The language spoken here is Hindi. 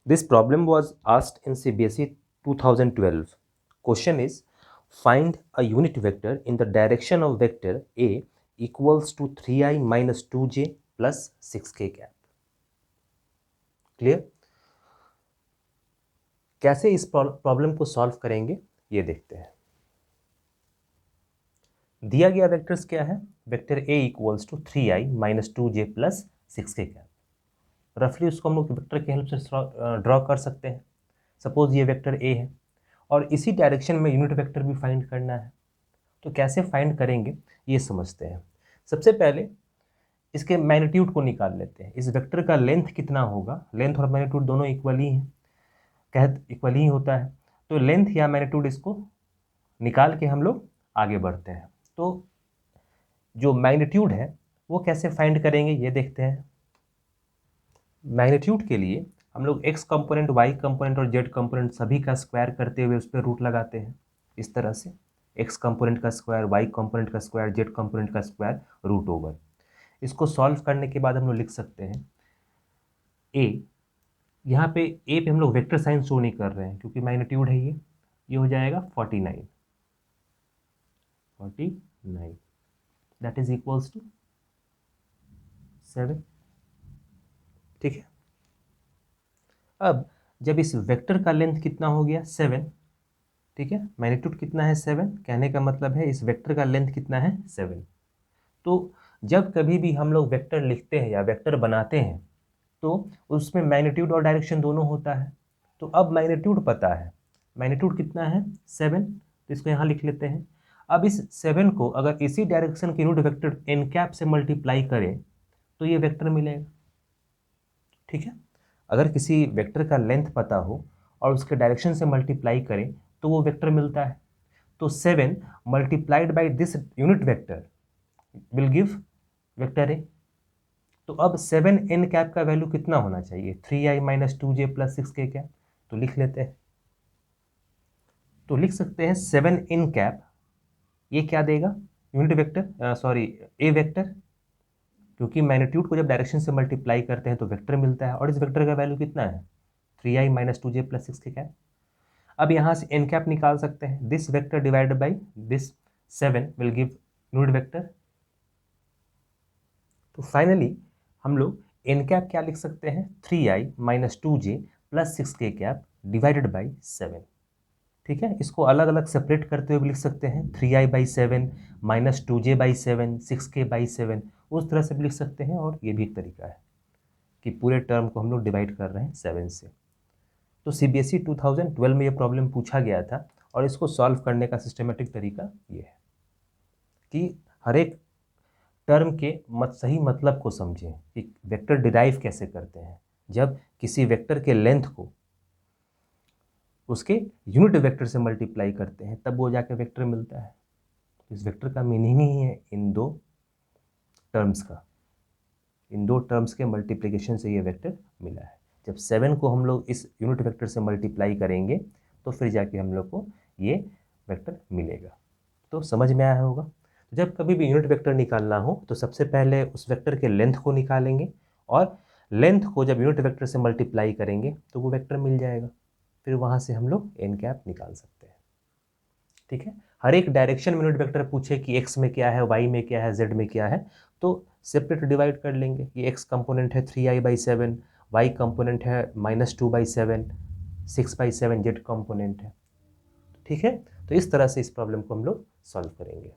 This problem was asked in CBSE 2012. Question is, find a unit vector in the direction of vector A equals to 3i minus 2j plus 6k cap. Clear? कैसे इस प्रॉब्लम को सॉल्व करेंगे ये देखते हैं। दिया गया वेक्टर्स क्या है? Vector A equals to 3i minus 2j plus 6k cap. रफली उसको हम लोग वेक्टर की हेल्प से ड्रॉ कर सकते हैं। सपोज ये वेक्टर A है और इसी डायरेक्शन में यूनिट वेक्टर भी फाइंड करना है। तो कैसे फाइंड करेंगे ये समझते हैं। सबसे पहले इसके मैग्नीट्यूड को निकाल लेते हैं। इस वेक्टर का लेंथ कितना होगा? लेंथ और मैग्नीट्यूड दोनों इक्वल ही हैं, इक्वल ही होता है। तो लेंथ या मैग्नीट्यूड इसको निकाल के हम लोग आगे बढ़ते हैं। तो जो मैग्नीट्यूड है वो कैसे फाइंड करेंगे ये देखते हैं। मैग्नीट्यूड के लिए हम लोग x कंपोनेंट, y कंपोनेंट और z कंपोनेंट सभी का स्क्वायर करते हुए उस पर रूट लगाते हैं। इस तरह से x कंपोनेंट का स्क्वायर, y कंपोनेंट का स्क्वायर, z कंपोनेंट का स्क्वायर रूट ओवर। इसको सॉल्व करने के बाद हम लोग लिख सकते हैं a। यहाँ पे a पे हम लोग वेक्टर साइन शो नहीं कर रहे हैं क्योंकि मैग्नीट्यूड है ये हो जाएगा 49 दैट इज इक्वल्स टू 7। ठीक है। अब जब इस वेक्टर का लेंथ कितना हो गया 7, ठीक है, मैग्नीट्यूड कितना है 7, कहने का मतलब है इस वेक्टर का लेंथ कितना है 7। तो जब कभी भी हम लोग वेक्टर लिखते हैं या वेक्टर बनाते हैं तो उसमें मैग्नीट्यूड और डायरेक्शन दोनों होता है। तो अब मैग्नीट्यूड पता है, मैग्नीट्यूड कितना है 7, तो इसको यहाँ लिख लेते हैं। अब इस 7 को अगर इसी डायरेक्शन के यूनिट वेक्टर एन कैप से मल्टीप्लाई करें तो ये वेक्टर मिलेगा। ठीक है। अगर किसी वेक्टर का लेंथ पता हो और उसके डायरेक्शन से मल्टीप्लाई करें तो वो वेक्टर मिलता है। तो 7 multiplied by this unit vector will give vector A. तो अब 7 एन कैप का वैल्यू कितना होना चाहिए? 3i minus 2j plus 6k cap. तो लिख लेते हैं। तो लिख सकते हैं 7 एन कैप, ये क्या देगा? यूनिट वेक्टर, सॉरी ए वेक्टर, क्योंकि मैग्नीट्यूड को जब डायरेक्शन से मल्टीप्लाई करते हैं तो वेक्टर मिलता है और इस वेक्टर का वैल्यू कितना है? 3i minus 2j plus 6k cap. अब यहाँ से एन कैप निकाल सकते हैं। This vector divided by this 7 will give unit vector. तो फाइनली हम लोग एन कैप क्या लिख सकते हैं? 3i minus 2j plus 6k cap divided by 7। ठीक है। इसको अलग अलग सेपरेट करते हुए भी लिख सकते हैं। 3i by 7 minus 2j by 7, 6k by 7, उस तरह से भी लिख सकते हैं। और ये भी एक तरीका है कि पूरे टर्म को हम लोग डिवाइड कर रहे हैं 7 से। तो CBSE 2012 में ये प्रॉब्लम पूछा गया था और इसको सॉल्व करने का सिस्टमेटिक तरीका ये है कि हर एक टर्म के सही मतलब को समझें कि वेक्टर डिराइव कैसे करते हैं। जब किसी वेक्टर के लेंथ को उसके यूनिट वेक्टर से मल्टीप्लाई करते हैं तब वो जाके वेक्टर मिलता है। इस वेक्टर का मीनिंग ही है इन दो टर्म्स का, इन दो टर्म्स के मल्टीप्लिकेशन से ये वेक्टर मिला है। जब 7 को हम लोग इस यूनिट वेक्टर से मल्टीप्लाई करेंगे तो फिर जाके हम लोग को ये वेक्टर मिलेगा। तो समझ में आया होगा। जब कभी भी यूनिट वेक्टर निकालना हो तो सबसे पहले उस वेक्टर के लेंथ को निकालेंगे और लेंथ को जब यूनिट वेक्टर से मल्टीप्लाई करेंगे तो वो वेक्टर मिल जाएगा। फिर वहाँ से हम लोग एन कैप निकाल सकते हैं। ठीक है। हर एक डायरेक्शन में यूनिट वेक्टर पूछे कि एक्स में क्या है, वाई में क्या है, जेड में क्या है, तो सेपरेट डिवाइड कर लेंगे। ये एक्स कंपोनेंट है 3i बाई 7, वाई कंपोनेंट है -2 बाई 7, 6 बाई 7 जेड कंपोनेंट है। ठीक है। तो इस तरह से इस प्रॉब्लम को हम लोग सॉल्व करेंगे।